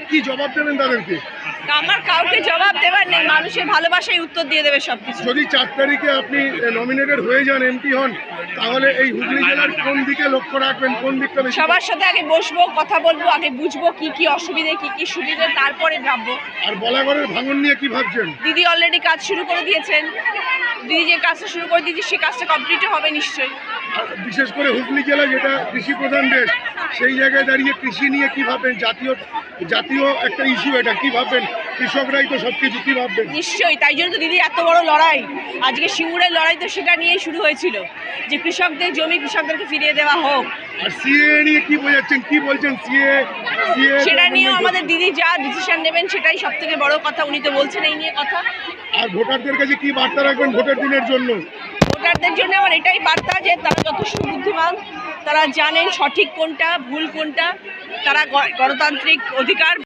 কি জবাব দেবেন তাদেরকে? আমার কাউকে জবাব দেবার নেই, মানুষের ভালোবাসায় উত্তর দিয়ে দেবে সবকিছু। যদি 4 তারিখে আপনি নমিনেটেড হয়ে যান, এমপি হন, তাহলে এই হুগলি জেলার কোন দিকে লক্ষ্য রাখবেন, কোন দিকটা বেশি? সবার সাথে আগে বসবো, কথা বলবো, আগে বুঝবো কি কি অসুবিধে কি কি সুবিধে, তারপরে ভাববো। আর বলাগড়ের ভাঙন নিয়ে কি ভাবছেন? দিদি অলরেডি কাজ শুরু করে দিয়েছেন, দিদি যে কাজটা শুরু করে দিয়েছে সে কাজটা কমপ্লিট হবে নিশ্চয়ই। আর বিশেষ করে হুগলি জেলা যেটা কৃষি প্রধান দেশ, সেই জায়গায় দাঁড়িয়ে কৃষি নিয়ে কি ভাববেন? জাতীয় একটা ইস্যু, এটা কি ভাববেন? কৃষকরাই তো সব কিছু, কি ভাববেন? নিশ্চয়ই, তাই জন্য তো দিদি এত বড় লড়াই, আজকে সিঙ্গুরের লড়াই তো সেটা নিয়েই শুরু হয়েছিল, যে কৃষকদের জমি কৃষকদেরকে ফিরিয়ে দেওয়া হোক। আর সিএ নিয়ে কি বোঝাচ্ছেন, কি বলছেন? সিএ সেটা নিয়েও আমাদের দিদি যা ডিসিশন নেবেন সেটাই সব থেকে বড় কথা, উনি তো বলছেন এই নিয়ে কথা। আর ভোটারদের কাছে কি বার্তা রাখবেন ভোটের দিনের জন্য? ভোটারদের জন্য আমার এটাই বার্তা যে তারা যথেষ্ট বুদ্ধিমান, তারা জানেন সঠিক কোনটা ভুল কোনটা, তারা গণতান্ত্রিক অধিকার